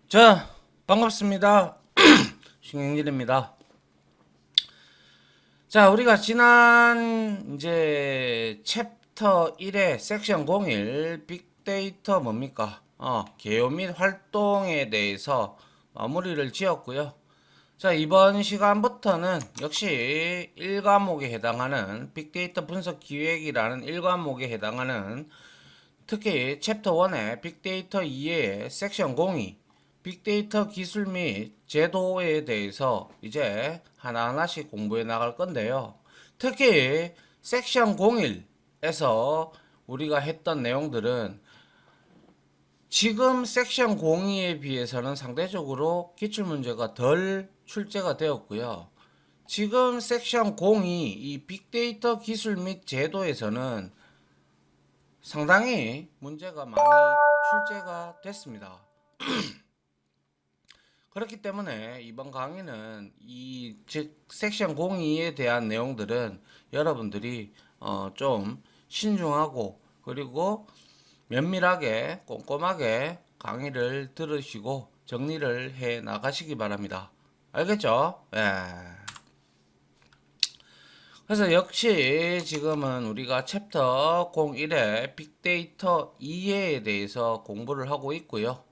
자, 반갑습니다. 신경일입니다. 자, 우리가 지난 이제 챕터 1의 섹션 01 빅데이터 뭡니까? 개요 및 활동에 대해서 마무리를 지었고요. 자, 이번 시간부터는 역시 1과목에 해당하는 빅데이터 분석 기획이라는 1과목에 해당하는 특히 챕터 1의 빅데이터 2의 섹션 02 빅데이터 기술 및 제도에 대해서 이제 하나하나씩 공부해 나갈 건데요. 특히 섹션 01에서 우리가 했던 내용들은 지금 섹션 02에 비해서는 상대적으로 기출문제가 덜 출제가 되었고요. 지금 섹션 02 이 빅데이터 기술 및 제도에서는 상당히 문제가 많이 출제가 됐습니다. 그렇기 때문에 이번 강의는 즉 섹션 02에 대한 내용들은 여러분들이 좀 신중하고 그리고 면밀하게 꼼꼼하게 강의를 들으시고 정리를 해 나가시기 바랍니다. 알겠죠? 예. 그래서 역시 지금은 우리가 챕터 01의 빅데이터 2에 대해서 공부를 하고 있고요.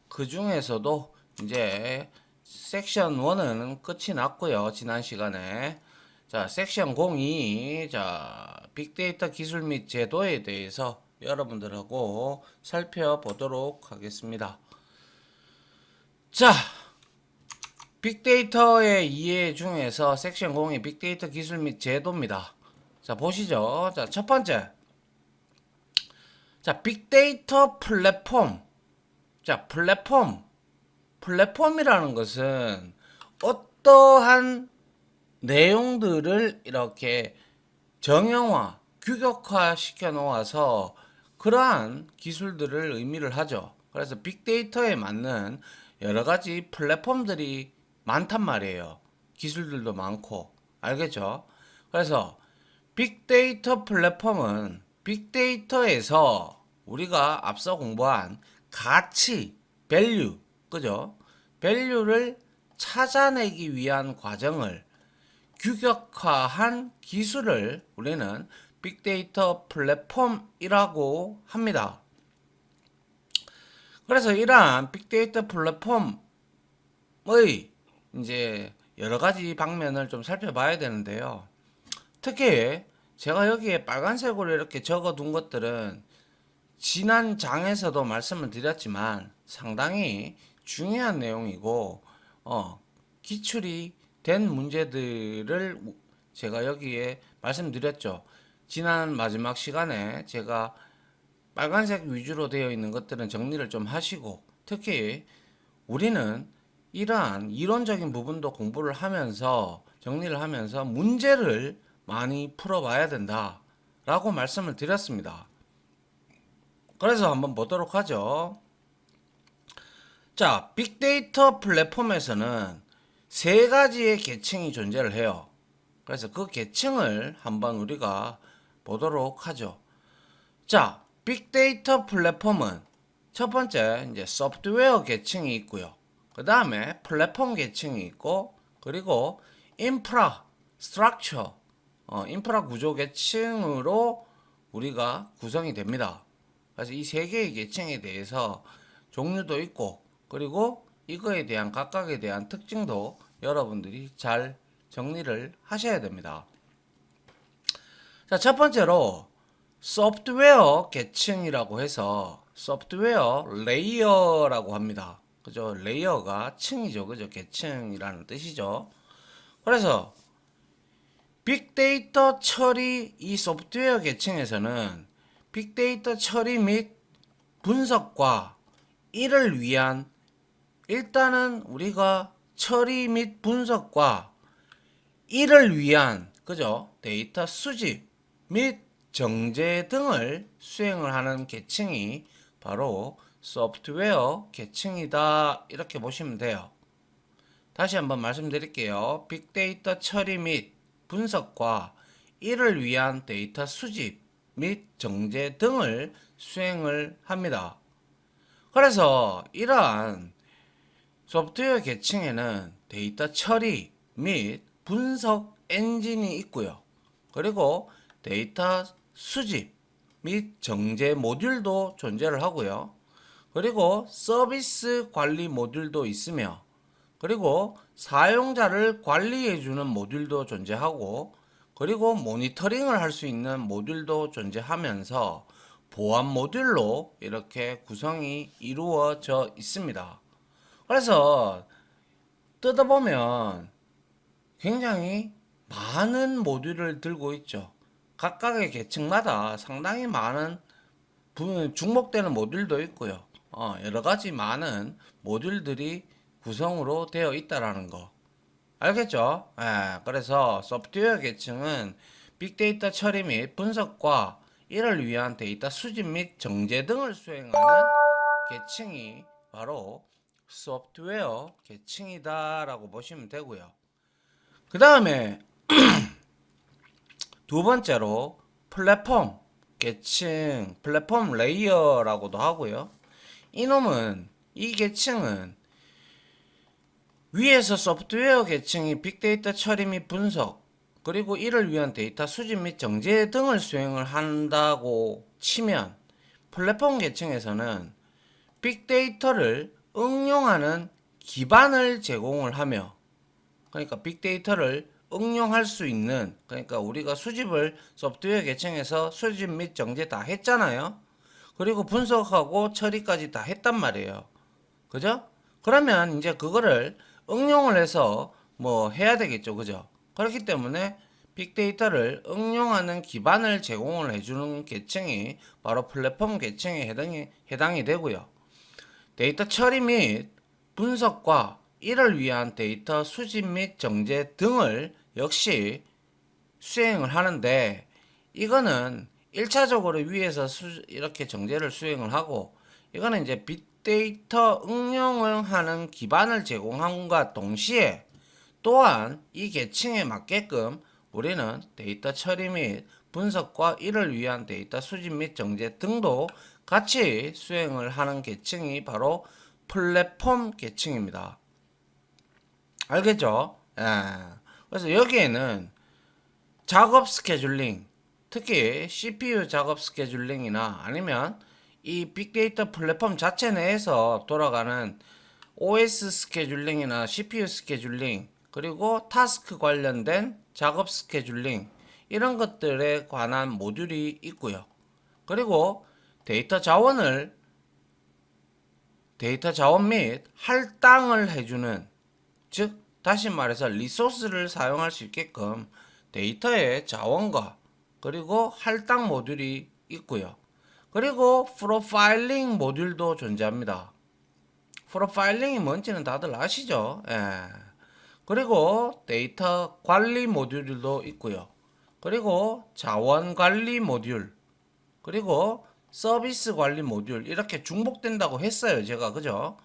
그 중에서도 이제 섹션 1은 끝이 났고요. 지난 시간에. 자, 섹션 02, 자, 빅데이터 기술 및 제도에 대해서 여러분들하고 살펴보도록 하겠습니다. 자, 빅데이터의 이해 중에서 섹션 02 빅데이터 기술 및 제도입니다. 자, 보시죠. 자, 첫 번째. 자, 빅데이터 플랫폼. 자, 플랫폼이라는 것은 어떠한 내용들을 이렇게 정형화, 규격화 시켜 놓아서 그러한 기술들을 의미를 하죠. 그래서 빅데이터에 맞는 여러 가지 플랫폼들이 많단 말이에요. 기술들도 많고. 알겠죠? 그래서 빅데이터 플랫폼은 빅데이터에서 우리가 앞서 공부한 가치, 밸류, 그죠? 밸류를 찾아내기 위한 과정을 규격화한 기술을 우리는 빅데이터 플랫폼이라고 합니다. 그래서 이러한 빅데이터 플랫폼의 이제 여러 가지 방면을 좀 살펴봐야 되는데요. 특히 제가 여기에 빨간색으로 이렇게 적어 둔 것들은 지난 장에서도 말씀을 드렸지만 상당히 중요한 내용이고 기출이 된 문제들을 제가 여기에 말씀드렸죠. 지난 마지막 시간에 제가 빨간색 위주로 되어 있는 것들은 정리를 좀 하시고 특히 우리는 이러한 이론적인 부분도 공부를 하면서 정리를 하면서 문제를 많이 풀어봐야 된다 라고 말씀을 드렸습니다. 그래서 한번 보도록 하죠. 자, 빅데이터 플랫폼에서는 세 가지의 계층이 존재를 해요. 그래서 그 계층을 한번 우리가 보도록 하죠. 자, 빅데이터 플랫폼은 첫 번째 이제 소프트웨어 계층이 있고요. 그 다음에 플랫폼 계층이 있고 그리고 인프라, 스트럭처, 인프라 구조 계층으로 우리가 구성이 됩니다. 그래서 이 세 개의 계층에 대해서 종류도 있고 그리고 이거에 대한 각각에 대한 특징도 여러분들이 잘 정리를 하셔야 됩니다. 자, 첫 번째로 소프트웨어 계층이라고 해서 소프트웨어 레이어라고 합니다. 그죠? 레이어가 층이죠. 그죠? 계층이라는 뜻이죠. 그래서 빅데이터 처리 이 소프트웨어 계층에서는 빅데이터 처리 및 분석과 이를 위한 일단은 우리가 처리 및 분석과 이를 위한 그죠? 데이터 수집 및 정제 등을 수행을 하는 계층이 바로 소프트웨어 계층이다 이렇게 보시면 돼요. 다시 한번 말씀드릴게요. 빅데이터 처리 및 분석과 이를 위한 데이터 수집 및 정제 등을 수행을 합니다. 그래서 이러한 소프트웨어 계층에는 데이터 처리 및 분석 엔진이 있고요. 그리고 데이터 수집 및 정제 모듈도 존재를 하고요. 그리고 서비스 관리 모듈도 있으며, 그리고 사용자를 관리해주는 모듈도 존재하고, 그리고 모니터링을 할 수 있는 모듈도 존재하면서 보안 모듈로 이렇게 구성이 이루어져 있습니다. 그래서 뜯어보면 굉장히 많은 모듈을 들고 있죠. 각각의 계층마다 상당히 많은 중복되는 모듈도 있고요. 여러 가지 많은 모듈들이 구성으로 되어 있다라는 거. 알겠죠? 그래서 소프트웨어 계층은 빅데이터 처리 및 분석과 이를 위한 데이터 수집 및 정제 등을 수행하는 계층이 바로 소프트웨어 계층이다라고 보시면 되고요. 그 다음에 두 번째로 플랫폼 계층, 플랫폼 레이어라고도 하고요. 이 계층은 위에서 소프트웨어 계층이 빅데이터 처리 및 분석, 그리고 이를 위한 데이터 수집 및 정제 등을 수행을 한다고 치면, 플랫폼 계층에서는 빅데이터를 응용하는 기반을 제공을 하며, 그러니까 빅데이터를 응용할 수 있는, 그러니까 우리가 수집을 소프트웨어 계층에서 수집 및 정제 다 했잖아요. 그리고 분석하고 처리까지 다 했단 말이에요. 그죠? 그러면 이제 그거를 응용을 해서 뭐 해야 되겠죠. 그죠? 그렇기 때문에 빅데이터를 응용하는 기반을 제공을 해주는 계층이 바로 플랫폼 계층에 해당이 되고요. 데이터 처리 및 분석과 이를 위한 데이터 수집 및 정제 등을 역시 수행을 하는데, 이거는 1차적으로 위에서 이렇게 정제를 수행을 하고, 이거는 이제 빅데이터 응용을 하는 기반을 제공함과 동시에 또한 이 계층에 맞게끔 우리는 데이터 처리 및 분석과 이를 위한 데이터 수집 및 정제 등도 같이 수행을 하는 계층이 바로 플랫폼 계층입니다. 알겠죠? 그래서 여기에는 작업 스케줄링, 특히 CPU 작업 스케줄링이나 아니면 이 빅데이터 플랫폼 자체 내에서 돌아가는 OS 스케줄링이나 CPU 스케줄링, 그리고 타스크 관련된 작업 스케줄링, 이런 것들에 관한 모듈이 있고요. 그리고 데이터 자원 및 할당을 해주는, 즉 다시 말해서 리소스를 사용할 수 있게끔 데이터의 자원과 그리고 할당 모듈이 있고요. 그리고 프로파일링 모듈도 존재합니다. 프로파일링이 뭔지는 다들 아시죠? 그리고 데이터 관리 모듈도 있고요. 그리고 자원 관리 모듈, 그리고 서비스 관리 모듈, 이렇게 중복된다고 했어요, 제가. 그죠?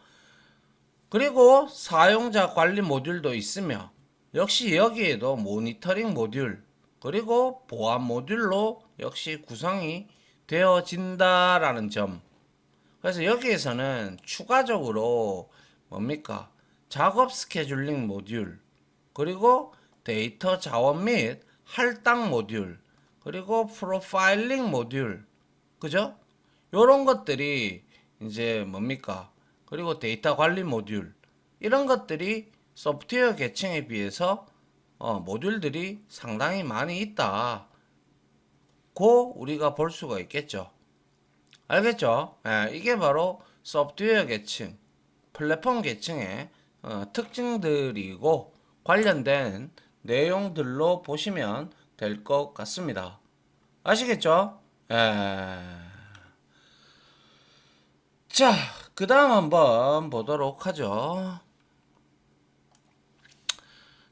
그리고 사용자 관리 모듈도 있으며, 역시 여기에도 모니터링 모듈, 그리고 보안 모듈로 역시 구성이 되어진다라는 점. 그래서 여기에서는 추가적으로 뭡니까? 작업 스케줄링 모듈, 그리고 데이터 자원 및 할당 모듈, 그리고 프로파일링 모듈, 그죠? 요런 것들이 이제 뭡니까? 그리고 데이터 관리 모듈, 이런 것들이 소프트웨어 계층에 비해서 모듈들이 상당히 많이 있다 고 우리가 볼 수가 있겠죠. 알겠죠? 이게 바로 소프트웨어 계층, 플랫폼 계층의 특징들이고 관련된 내용들로 보시면 될 것 같습니다. 아시겠죠? 자, 그 다음 한번 보도록 하죠.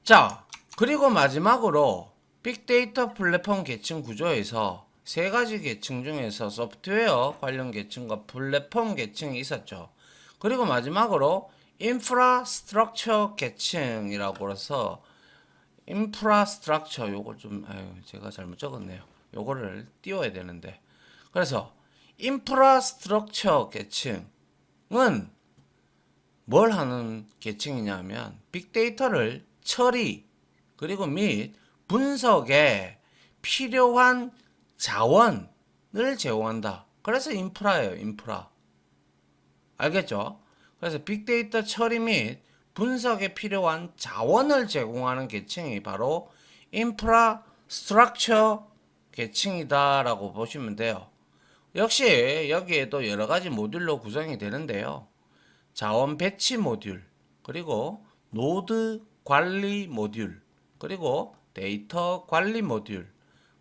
자, 그리고 마지막으로 빅데이터 플랫폼 계층 구조에서 세 가지 계층 중에서 소프트웨어 관련 계층과 플랫폼 계층이 있었죠. 그리고 마지막으로 인프라스트럭처 계층이라고 해서, 인프라스트럭처 요걸 좀 제가 잘못 적었네요. 요거를 띄워야 되는데. 그래서 인프라스트럭처 계층은 뭘 하는 계층이냐면 빅데이터를 처리 그리고 및 분석에 필요한 자원을 제공한다. 그래서 인프라예요. 인프라. 알겠죠? 그래서 빅데이터 처리 및 분석에 필요한 자원을 제공하는 계층이 바로 인프라스트럭처 계층이다라고 보시면 돼요. 역시 여기에도 여러 가지 모듈로 구성이 되는데요. 자원 배치 모듈, 그리고 노드 관리 모듈, 그리고 데이터 관리 모듈,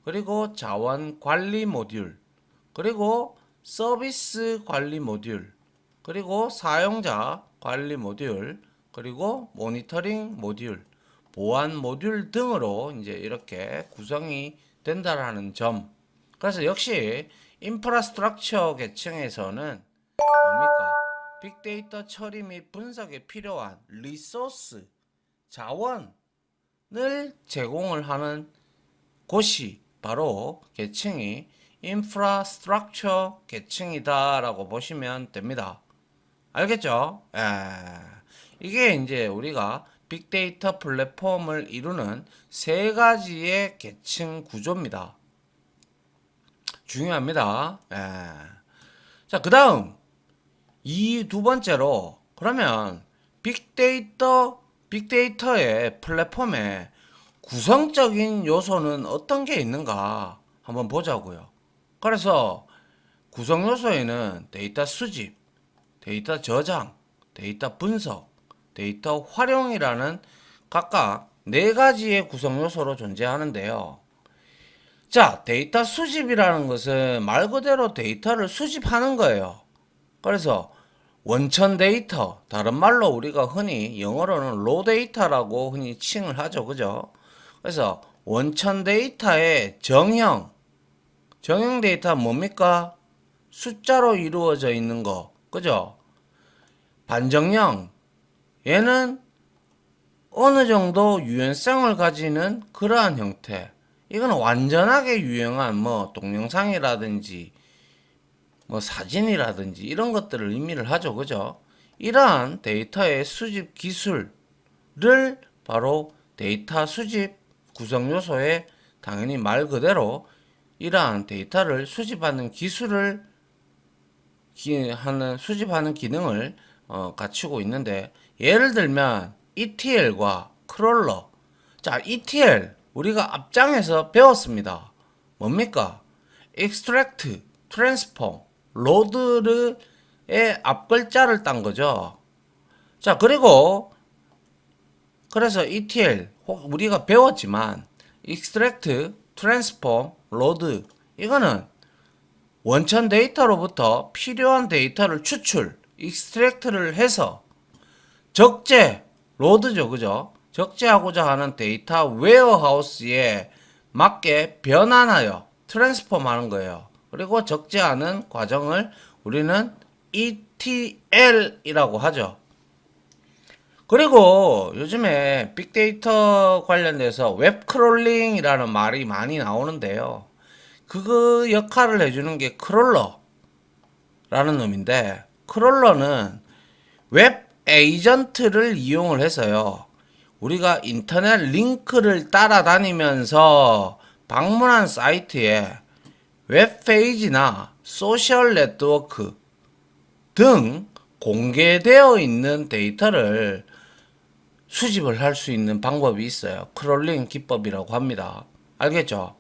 그리고 자원 관리 모듈, 그리고 서비스 관리 모듈, 그리고 사용자 관리 모듈, 그리고 모니터링 모듈, 보안 모듈 등으로 이제 이렇게 구성이 된다라는 점. 그래서 역시 인프라스트럭처 계층에서는 뭡니까? 빅데이터 처리 및 분석에 필요한 리소스, 자원을 제공을 하는 곳이 바로 계층이 인프라스트럭처 계층이다라고 보시면 됩니다. 알겠죠? 이게 이제 우리가 빅데이터 플랫폼을 이루는 세 가지의 계층 구조입니다. 중요합니다. 자, 그 다음 이 두 번째로 그러면 빅데이터의 플랫폼에 구성적인 요소는 어떤 게 있는가 한번 보자고요. 그래서 구성 요소에는 데이터 수집, 데이터 저장, 데이터 분석, 데이터 활용이라는 각각 네 가지의 구성 요소로 존재하는데요. 자, 데이터 수집이라는 것은 말 그대로 데이터를 수집하는 거예요. 그래서 원천 데이터, 다른 말로 우리가 흔히 영어로는 로 데이터라고 흔히 칭을 하죠. 그죠? 그래서 원천 데이터의 정형 데이터 뭡니까? 숫자로 이루어져 있는 거. 그죠? 반정형, 얘는 어느 정도 유연성을 가지는 그러한 형태. 이건 완전하게 유용한 뭐 동영상이라든지 뭐 사진이라든지 이런 것들을 의미를 하죠. 그죠? 이러한 데이터의 수집 기술을 바로 데이터 수집 구성 요소에 당연히 말 그대로 이러한 데이터를 수집하는 기술을 수집하는 기능을 갖추고 있는데, 예를 들면 ETL과 크롤러. 자, ETL 우리가 앞장에서 배웠습니다. 뭡니까? Extract, Transform, Load의 앞글자를 딴 거죠. 자, 그리고 그래서 ETL 우리가 배웠지만 Extract, Transform, Load 이거는 원천 데이터로부터 필요한 데이터를 추출, 익스트랙트를 해서 적재, 로드죠, 그죠? 적재하고자 하는 데이터 웨어하우스에 맞게 변환하여 트랜스폼 하는 거예요. 그리고 적재하는 과정을 우리는 ETL이라고 하죠. 그리고 요즘에 빅데이터 관련돼서 웹크롤링이라는 말이 많이 나오는데요. 그 역할을 해주는 게 크롤러라는 놈인데, 크롤러는 웹 에이전트를 이용을 해서요, 우리가 인터넷 링크를 따라다니면서 방문한 사이트에 웹페이지나 소셜 네트워크 등 공개되어 있는 데이터를 수집을 할 수 있는 방법이 있어요. 크롤링 기법이라고 합니다. 알겠죠?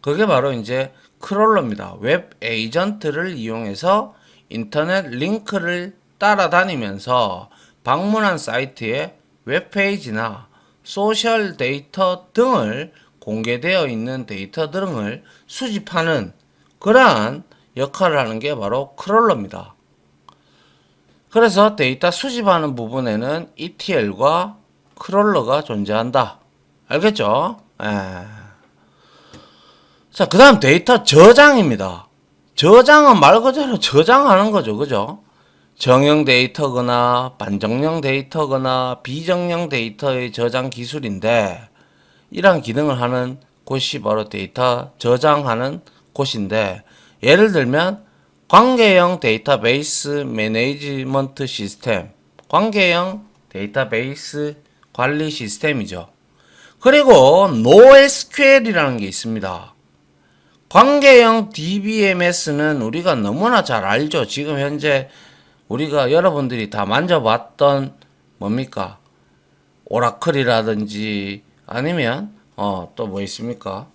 그게 바로 이제 크롤러입니다. 웹 에이전트를 이용해서 인터넷 링크를 따라다니면서 방문한 사이트의 웹페이지나 소셜 데이터 등을 공개되어 있는 데이터 등을 수집하는 그러한 역할을 하는 게 바로 크롤러입니다. 그래서 데이터 수집하는 부분에는 ETL과 크롤러가 존재한다. 알겠죠? 자, 그 다음 데이터 저장입니다. 저장은 말 그대로 저장하는 거죠. 그죠? 정형 데이터거나 반정형 데이터거나 비정형 데이터의 저장 기술인데, 이러한 기능을 하는 곳이 바로 데이터 저장하는 곳인데, 예를 들면 관계형 데이터베이스 매니지먼트 시스템, 관계형 데이터베이스 관리 시스템이죠. 그리고 NoSQL이라는 게 있습니다. 관계형 DBMS는 우리가 너무나 잘 알죠. 지금 현재 우리가 여러분들이 다 만져봤던 뭡니까? 오라클이라든지 아니면 또 뭐 있습니까?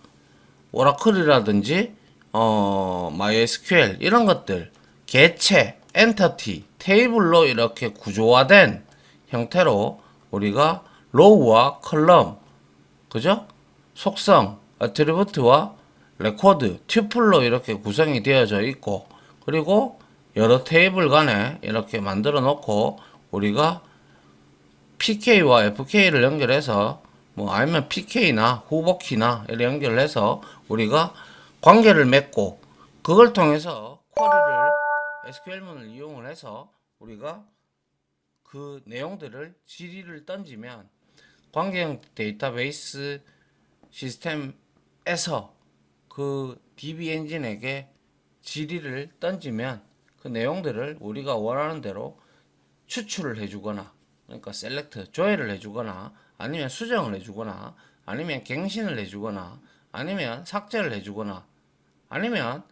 오라클이라든지 MySQL 이런 것들 개체, 엔터티, 테이블로 이렇게 구조화된 형태로 우리가 로우와 컬럼, 그죠? 속성, 애트리뷰트와 레코드, 튜플로 이렇게 구성이 되어져 있고, 그리고 여러 테이블 간에 이렇게 만들어 놓고 우리가 PK와 FK를 연결해서 뭐 아니면 PK나 후보키나 이렇게 연결해서 우리가 관계를 맺고 그걸 통해서 쿼리를 SQL문을 이용을 해서 우리가 그 내용들을 질의를 던지면 관계형 데이터베이스 시스템에서 그 DB 엔진에게 질의를 던지면 그 내용들을 우리가 원하는 대로 추출을 해주거나, 그러니까 셀렉트, 조회를 해주거나, 아니면 수정을 해주거나, 아니면 갱신을 해주거나, 아니면 삭제를 해주거나, 아니면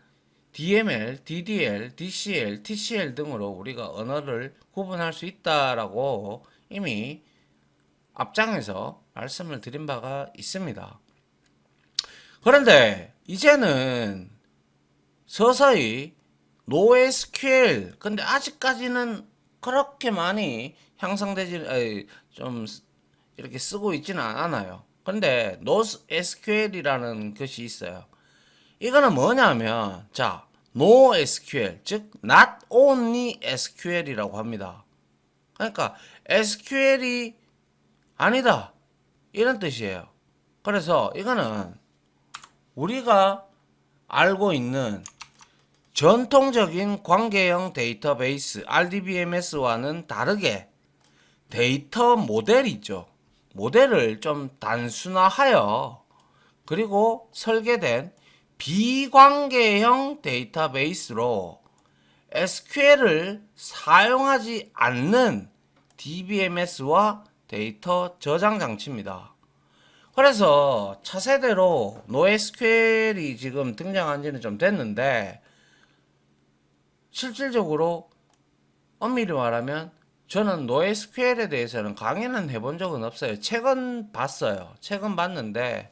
DML, DDL, DCL, TCL 등으로 우리가 언어를 구분할 수 있다라고 이미 앞장에서 말씀을 드린 바가 있습니다. 그런데 이제는 서서히 NoSQL, 근데 아직까지는 그렇게 많이 형성되지, 좀 이렇게 쓰고 있지는 않아요. 근데 NoSQL이라는 것이 있어요. 이거는 뭐냐면, 자, NoSQL, 즉 Not Only SQL이라고 합니다. 그러니까 SQL이 아니다, 이런 뜻이에요. 그래서 이거는 우리가 알고 있는 전통적인 관계형 데이터베이스 RDBMS와는 다르게 데이터 모델이 있죠. 모델을 좀 단순화하여 그리고 설계된 비관계형 데이터베이스로 SQL을 사용하지 않는 DBMS와 데이터 저장 장치입니다. 그래서 차세대로 NoSQL이 지금 등장한 지는 좀 됐는데, 실질적으로 엄밀히 말하면 저는 NoSQL에 대해서는 강의는 해본 적은 없어요. 책은 봤어요. 책은 봤는데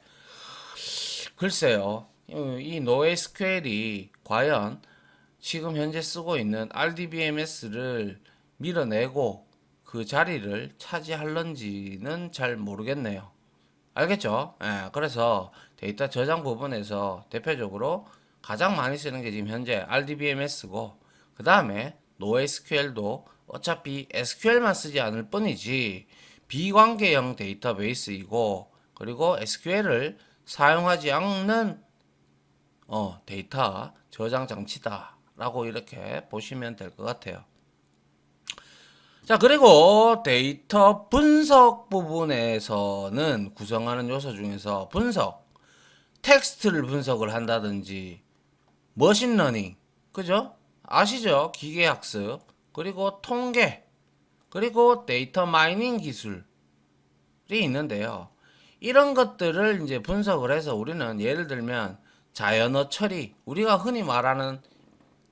글쎄요, 이 NoSQL이 과연 지금 현재 쓰고 있는 RDBMS를 밀어내고 그 자리를 차지할런지는 잘 모르겠네요. 알겠죠? 예, 그래서 데이터 저장 부분에서 대표적으로 가장 많이 쓰는 게 지금 현재 RDBMS고, 그 다음에 NoSQL도 어차피 SQL만 쓰지 않을 뿐이지 비관계형 데이터베이스이고, 그리고 SQL을 사용하지 않는 데이터 저장 장치다 라고 이렇게 보시면 될 것 같아요. 자, 그리고 데이터 분석 부분에서는 구성하는 요소 중에서 분석, 텍스트를 분석을 한다든지, 머신러닝, 그죠? 아시죠? 기계학습, 그리고 통계, 그리고 데이터 마이닝 기술이 있는데요. 이런 것들을 이제 분석을 해서 우리는 예를 들면 자연어 처리, 우리가 흔히 말하는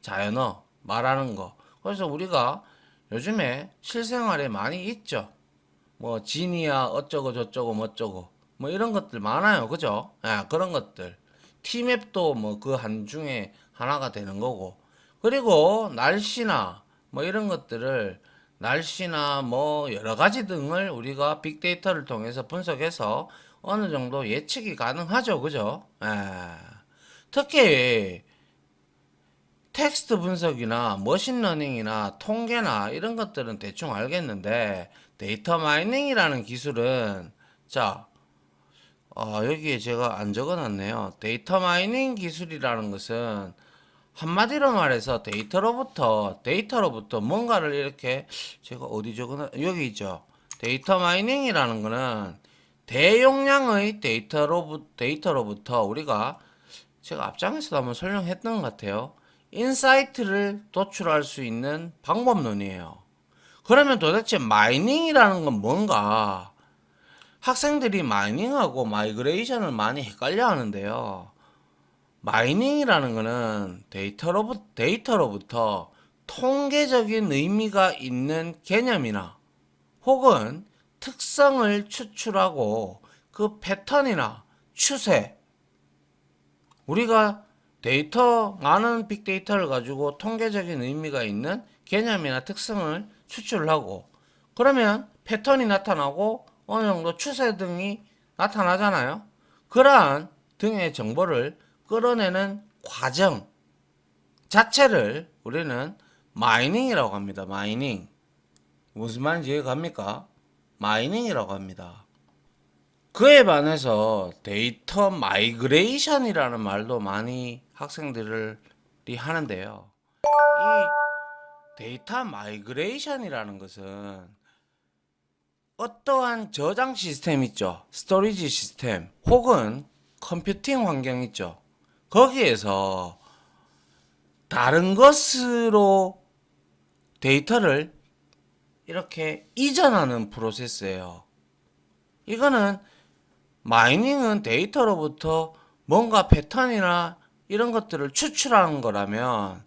자연어 말하는 거. 그래서 우리가 요즘에 실생활에 많이 있죠. 뭐 지니야 어쩌고 저쩌고 뭐쩌고 뭐 이런 것들 많아요. 그죠? 예, 그런 것들. 티맵도 뭐 그 한 중에 하나가 되는 거고. 그리고 날씨나 뭐 이런 것들을, 날씨나 뭐 여러 가지 등을 우리가 빅데이터를 통해서 분석해서 어느 정도 예측이 가능하죠. 그죠? 예. 특히 텍스트 분석이나 머신러닝이나 통계나 이런 것들은 대충 알겠는데, 데이터 마이닝이라는 기술은, 자, 여기에 제가 안 적어놨네요. 데이터 마이닝 기술이라는 것은 한마디로 말해서 데이터로부터 뭔가를 이렇게, 제가 어디 적어놨, 여기 있죠. 데이터 마이닝이라는 거는 대용량의 데이터로부터 우리가, 제가 앞장에서도 한번 설명했던 것 같아요. 인사이트를 도출할 수 있는 방법론이에요. 그러면 도대체 마이닝이라는 건 뭔가? 학생들이 마이닝하고 마이그레이션을 많이 헷갈려 하는데요. 마이닝이라는 거는 데이터로부터 통계적인 의미가 있는 개념이나 혹은 특성을 추출하고 그 패턴이나 추세, 우리가 많은 빅데이터를 가지고 통계적인 의미가 있는 개념이나 특성을 추출하고 그러면 패턴이 나타나고 어느 정도 추세 등이 나타나잖아요. 그러한 등의 정보를 끌어내는 과정 자체를 우리는 마이닝이라고 합니다. 마이닝. 무슨 말인지 이해갑니까? 마이닝이라고 합니다. 그에 반해서 데이터 마이그레이션이라는 말도 많이 학생들이 하는데요. 이 데이터 마이그레이션이라는 것은 어떠한 저장 시스템 있죠. 스토리지 시스템 혹은 컴퓨팅 환경 있죠. 거기에서 다른 것으로 데이터를 이렇게 이전하는 프로세스예요. 이거는 마이닝은 데이터로부터 뭔가 패턴이나 이런 것들을 추출하는 거라면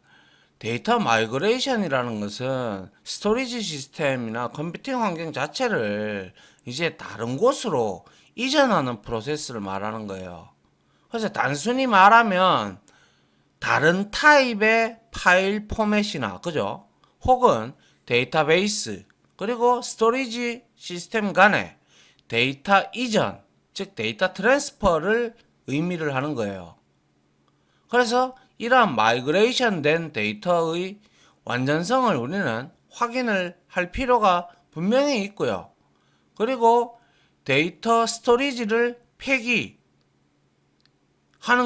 데이터 마이그레이션이라는 것은 스토리지 시스템이나 컴퓨팅 환경 자체를 이제 다른 곳으로 이전하는 프로세스를 말하는 거예요. 그래서 단순히 말하면 다른 타입의 파일 포맷이나 그죠? 혹은 데이터베이스 그리고 스토리지 시스템 간의 데이터 이전 즉 데이터 트랜스퍼를 의미를 하는 거예요. 그래서 이러한 마이그레이션 된 데이터의 완전성을 우리는 확인을 할 필요가 분명히 있고요. 그리고 데이터 스토리지를 폐기하는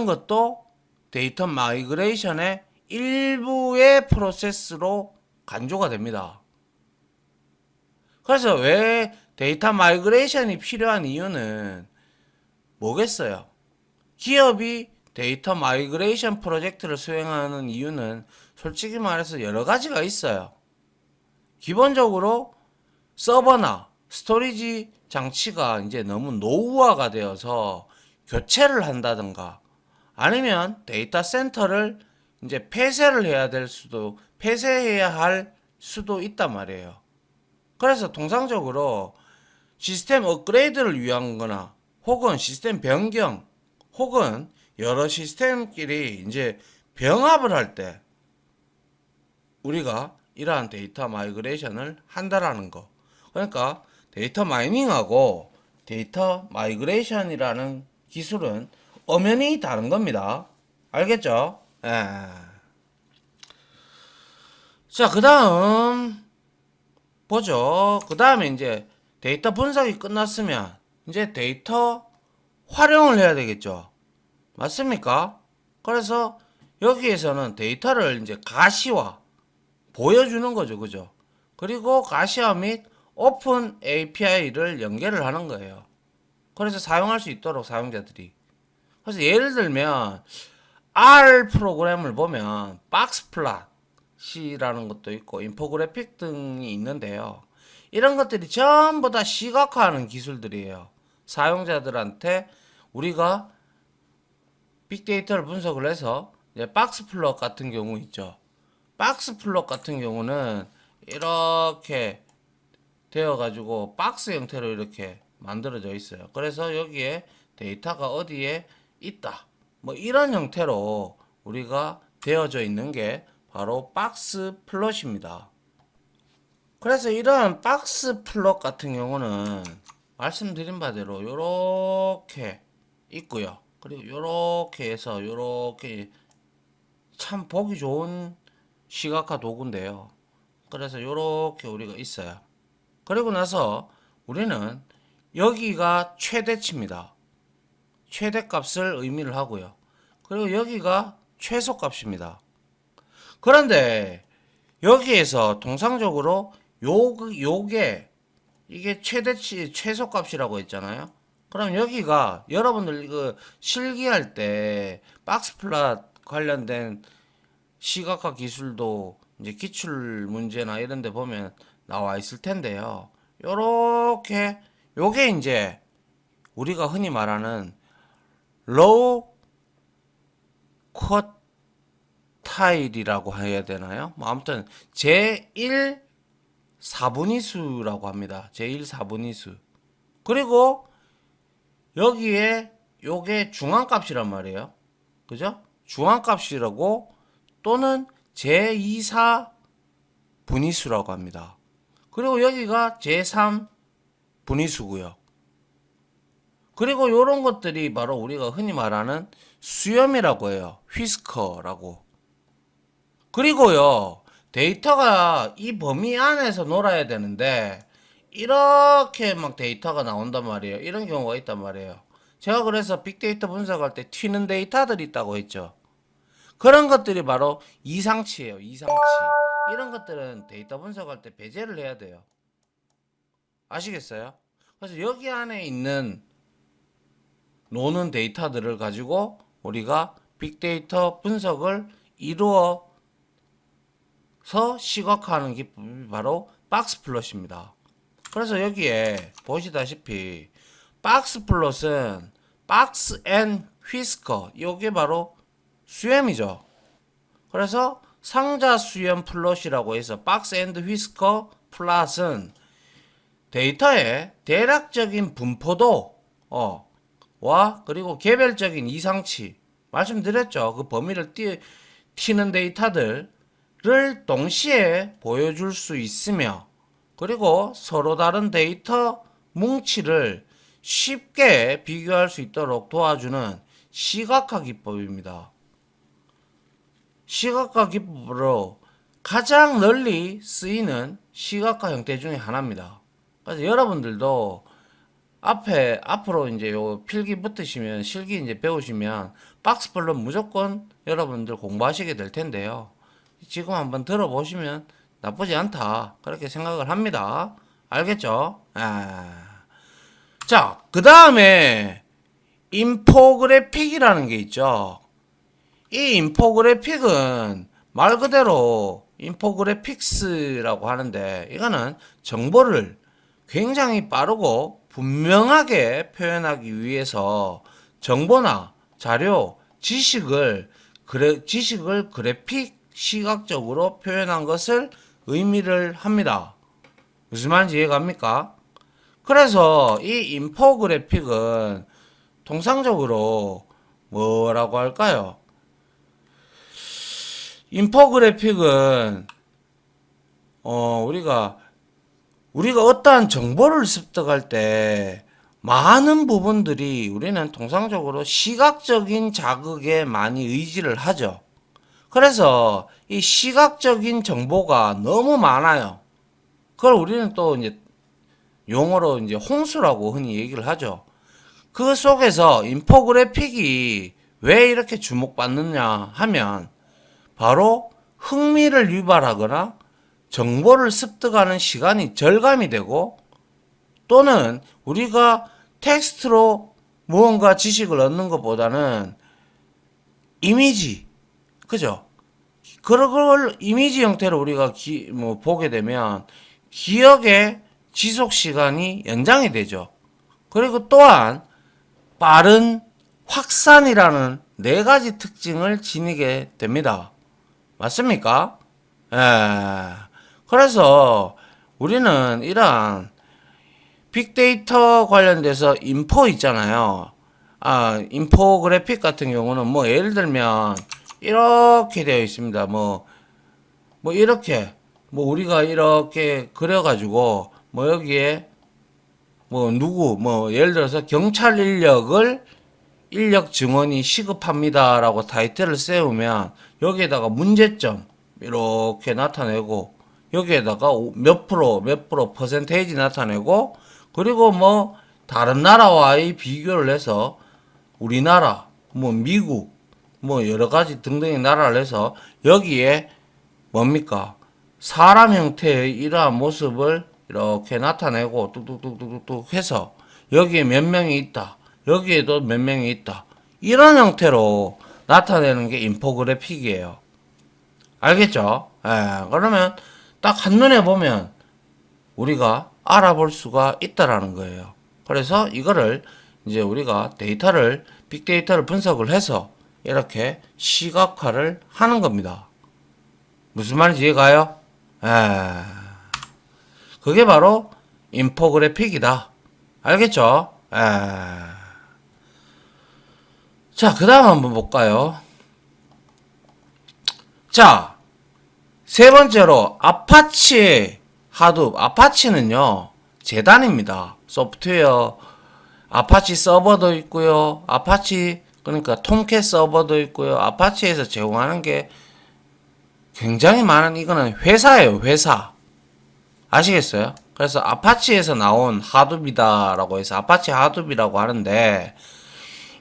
것도 데이터 마이그레이션의 일부의 프로세스로 간주가 됩니다. 그래서 왜 데이터 마이그레이션이 필요한 이유는 뭐겠어요? 기업이 데이터 마이그레이션 프로젝트를 수행하는 이유는 솔직히 말해서 여러 가지가 있어요. 기본적으로 서버나 스토리지 장치가 이제 너무 노후화가 되어서 교체를 한다든가 아니면 데이터 센터를 이제 폐쇄해야 할 수도 있단 말이에요. 그래서 통상적으로 시스템 업그레이드를 위한 거나 혹은 시스템 변경 혹은 여러 시스템끼리 이제 병합을 할 때 우리가 이러한 데이터 마이그레이션을 한다라는 거. 그러니까 데이터 마이닝하고 데이터 마이그레이션이라는 기술은 엄연히 다른 겁니다. 알겠죠? 예. 자, 그 다음 보죠. 그 다음에 이제 데이터 분석이 끝났으면 이제 데이터 활용을 해야 되겠죠. 맞습니까? 그래서 여기에서는 데이터를 이제 가시화, 보여주는 거죠. 그죠? 그리고 가시화 및 오픈 API를 연결을 하는 거예요. 그래서 사용할 수 있도록 사용자들이. 그래서 예를 들면 R 프로그램을 보면 박스플롯이라는 것도 있고 인포그래픽 등이 있는데요. 이런 것들이 전부 다 시각화하는 기술들이에요. 사용자들한테 우리가 빅데이터를 분석을 해서 이제 박스플롯 같은 경우 있죠. 박스플롯 같은 경우는 이렇게 되어 가지고 박스 형태로 이렇게 만들어져 있어요. 그래서 여기에 데이터가 어디에 있다. 뭐 이런 형태로 우리가 되어져 있는 게 바로 박스 플롯입니다. 그래서 이런 박스 플롯 같은 경우는 말씀드린 바대로 이렇게 있고요. 그리고 이렇게 해서 이렇게 참 보기 좋은 시각화 도구인데요. 그래서 이렇게 우리가 있어요. 그리고 나서 우리는 여기가 최대치입니다. 최대값을 의미를 하고요. 그리고 여기가 최소값입니다. 그런데 여기에서 통상적으로 요게 이게 최대치 최소값이라고 했잖아요. 그럼 여기가 여러분들 이거 실기할 때 박스플롯 관련된 시각화 기술도 이제 기출 문제나 이런 데 보면 나와 있을 텐데요. 요렇게 요게 이제 우리가 흔히 말하는 로우 쿼타일이라고 해야 되나요? 뭐 아무튼 제1 4분위수라고 합니다. 제1 4분위수. 그리고 여기에 요게 중앙값이란 말이에요. 그죠? 중앙값이라고 또는 제2사 분위수라고 합니다. 그리고 여기가 제3 분위수고요. 그리고 이런 것들이 바로 우리가 흔히 말하는 수염이라고 해요. 휘스커라고. 그리고요, 데이터가 이 범위 안에서 놀아야 되는데 이렇게 막 데이터가 나온단 말이에요. 이런 경우가 있단 말이에요. 제가 그래서 빅데이터 분석할 때 튀는 데이터들이 있다고 했죠. 그런 것들이 바로 이상치예요. 이상치. 이런 것들은 데이터 분석할 때 배제를 해야 돼요. 아시겠어요? 그래서 여기 안에 있는 노는 데이터들을 가지고 우리가 빅데이터 분석을 이루어서 시각화하는 기법이 바로 박스플롯입니다. 그래서 여기에 보시다시피 박스플롯은 박스 앤 휘스커, 이게 바로 수염이죠. 그래서 상자 수염 플롯이라고 해서 박스 앤드 휘스커 플롯은 데이터의 대략적인 분포도 와 그리고 개별적인 이상치 말씀드렸죠. 그 범위를 튀는 데이터들을 동시에 보여줄 수 있으며 그리고 서로 다른 데이터 뭉치를 쉽게 비교할 수 있도록 도와주는 시각화 기법입니다. 시각화 기법으로 가장 널리 쓰이는 시각화 형태 중에 하나입니다. 그래서 여러분들도 앞으로 이제 요 필기 붙으시면 실기 이제 배우시면 박스플롯 무조건 여러분들 공부하시게 될 텐데요. 지금 한번 들어보시면 나쁘지 않다 그렇게 생각을 합니다. 알겠죠? 자, 그 다음에 인포그래픽이라는 게 있죠. 이 인포그래픽은 말 그대로 인포그래픽스라고 하는데 이거는 정보를 굉장히 빠르고 분명하게 표현하기 위해서 정보나 자료, 지식을 그래픽 시각적으로 표현한 것을 의미를 합니다. 무슨 말인지 이해갑니까? 그래서 이 인포그래픽은 통상적으로 뭐라고 할까요? 인포그래픽은 우리가 어떠한 정보를 습득할 때 많은 부분들이 우리는 통상적으로 시각적인 자극에 많이 의지를 하죠. 그래서 이 시각적인 정보가 너무 많아요. 그걸 우리는 또 이제 용어로 이제 홍수라고 흔히 얘기를 하죠. 그 속에서 인포그래픽이 왜 이렇게 주목받느냐 하면 바로 흥미를 유발하거나 정보를 습득하는 시간이 절감이 되고 또는 우리가 텍스트로 무언가 지식을 얻는 것보다는 이미지, 그죠? 그런 걸 이미지 형태로 우리가 보게 되면 기억의 지속 시간이 연장이 되죠. 그리고 또한 빠른 확산이라는 네 가지 특징을 지니게 됩니다. 맞습니까? 예. 그래서 우리는 이러한 빅데이터 관련돼서 인포 있잖아요. 인포그래픽 같은 경우는 뭐 예를 들면 이렇게 되어 있습니다. 뭐 이렇게 우리가 이렇게 그려가지고 여기에 예를 들어서 경찰 인력 증원이 시급합니다라고 타이틀을 세우면 여기에다가 문제점 이렇게 나타내고 여기에다가 몇 프로 퍼센테이지 나타내고 그리고 다른 나라와의 비교를 해서 우리나라 미국 여러 가지 등등의 나라를 해서 여기에 뭡니까 사람 형태의 이러한 모습을 이렇게 나타내고 뚝뚝뚝뚝뚝 해서 여기에 몇 명이 있다 여기에도 몇 명이 있다 이런 형태로 나타내는 게 인포그래픽이에요. 알겠죠? 그러면 딱 한눈에 보면 우리가 알아볼 수가 있다라는 거예요. 그래서 이거를 이제 우리가 빅데이터를 분석을 해서 이렇게 시각화를 하는 겁니다. 무슨 말인지 이해가요? 그게 바로 인포그래픽이다. 알겠죠? 자, 그 다음 한번 볼까요? 자, 세 번째로 아파치 하둡. 아파치는요, 재단입니다. 소프트웨어 아파치 서버도 있고요. 아파치 그러니까 톰캣 서버도 있고요. 아파치에서 제공하는 게 굉장히 많은 이거는 회사예요. 회사. 아시겠어요? 그래서 아파치에서 나온 하둡이다라고 해서 아파치 하둡이라고 하는데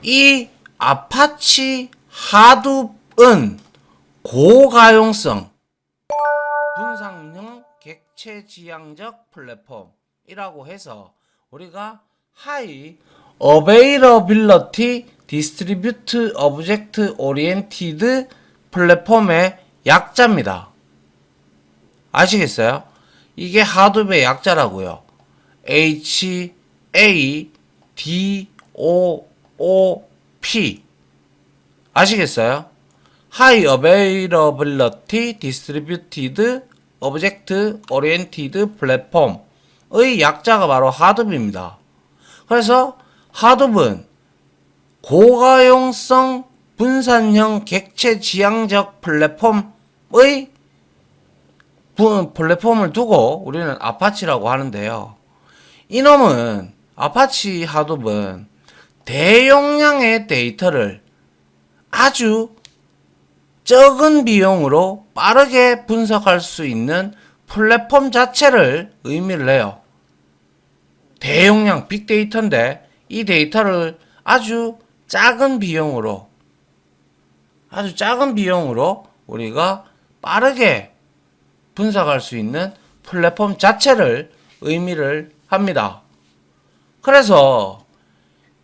이 아파치 하둡은 고가용성 분산형 객체 지향적 플랫폼이라고 해서 우리가 High Availability Distributed Object Oriented 플랫폼의 약자입니다. 아시겠어요? 이게 하둡의 약자라고요. HADOOP 아시겠어요? High Availability Distributed Object Oriented Platform의 약자가 바로 하둡입니다. 그래서 하둡은 고가용성 분산형 객체 지향적 플랫폼의 플랫폼을 두고 우리는 아파치라고 하는데요. 이놈은 아파치 하둡은 대용량의 데이터를 아주 적은 비용으로 빠르게 분석할 수 있는 플랫폼 자체를 의미를 해요. 대용량 빅데이터인데 이 데이터를 아주 작은 비용으로 우리가 빠르게 분석할 수 있는 플랫폼 자체를 의미를 합니다. 그래서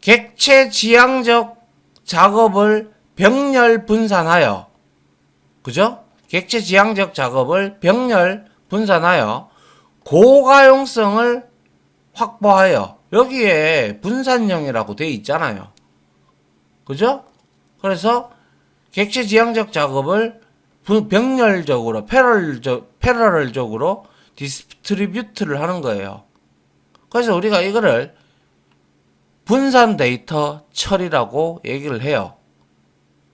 객체 지향적 작업을 병렬 분산하여 그죠? 객체 지향적 작업을 병렬 분산하여 고가용성을 확보하여 여기에 분산형이라고 되어 있잖아요. 그죠? 그래서 객체 지향적 작업을 병렬적으로 패러럴적으로 디스트리뷰트를 하는 거예요. 그래서 우리가 이거를 분산 데이터 처리라고 얘기를 해요.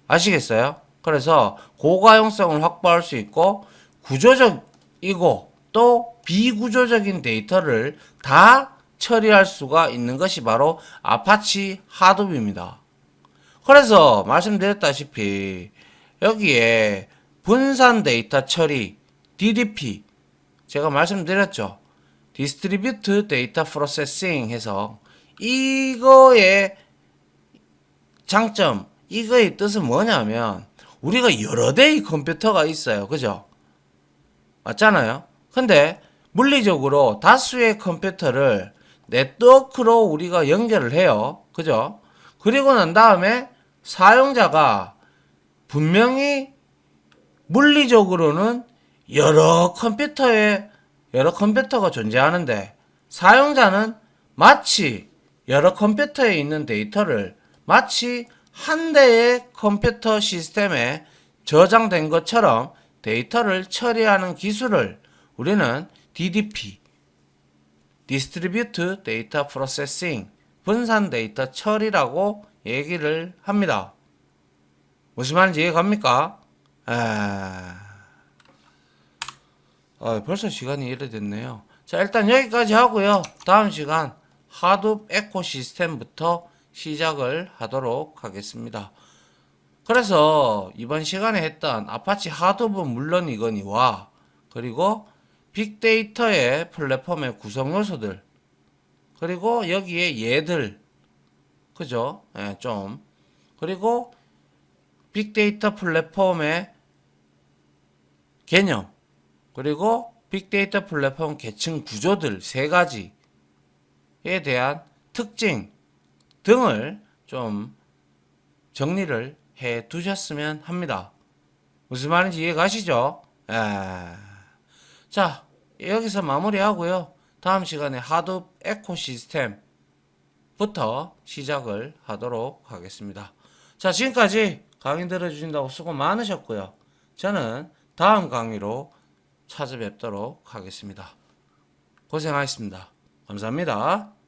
아시겠어요? 그래서 고가용성을 확보할 수 있고 구조적이고 또 비구조적인 데이터를 다 처리할 수가 있는 것이 바로 아파치 하둡입니다. 그래서 말씀드렸다시피 여기에 분산 데이터 처리 DDP 제가 말씀드렸죠. Distributed Data Processing 해서 이거의 장점, 이거의 뜻은 뭐냐면 우리가 여러 대의 컴퓨터가 있어요. 그죠? 맞잖아요? 근데 물리적으로 다수의 컴퓨터를 네트워크로 우리가 연결을 해요. 그죠? 그리고 난 다음에 사용자가 분명히 물리적으로는 여러 컴퓨터가 존재하는데 사용자는 마치 여러 컴퓨터에 있는 데이터를 마치 한 대의 컴퓨터 시스템에 저장된 것처럼 데이터를 처리하는 기술을 우리는 DDP, Distributed Data Processing, 분산 데이터 처리라고 얘기를 합니다. 무슨 말인지 이해갑니까? 벌써 시간이 이래 됐네요. 자, 일단 여기까지 하고요. 다음 시간 하둡 에코시스템부터 시작을 하도록 하겠습니다. 그래서 이번 시간에 했던 아파치 하둡은 물론이거니와 그리고 빅데이터의 플랫폼의 구성 요소들 그리고 여기에 얘들 그죠? 좀 그리고 빅데이터 플랫폼의 개념 그리고 빅데이터 플랫폼 계층 구조들 세 가지에 대한 특징 등을 좀 정리를 해 두셨으면 합니다. 무슨 말인지 이해 가시죠? 에. 자, 여기서 마무리하고요. 다음 시간에 하둡 에코시스템부터 시작을 하도록 하겠습니다. 자, 지금까지 강의 들어주신다고 수고 많으셨고요. 저는 다음 강의로 찾아뵙도록 하겠습니다. 고생하셨습니다. 감사합니다.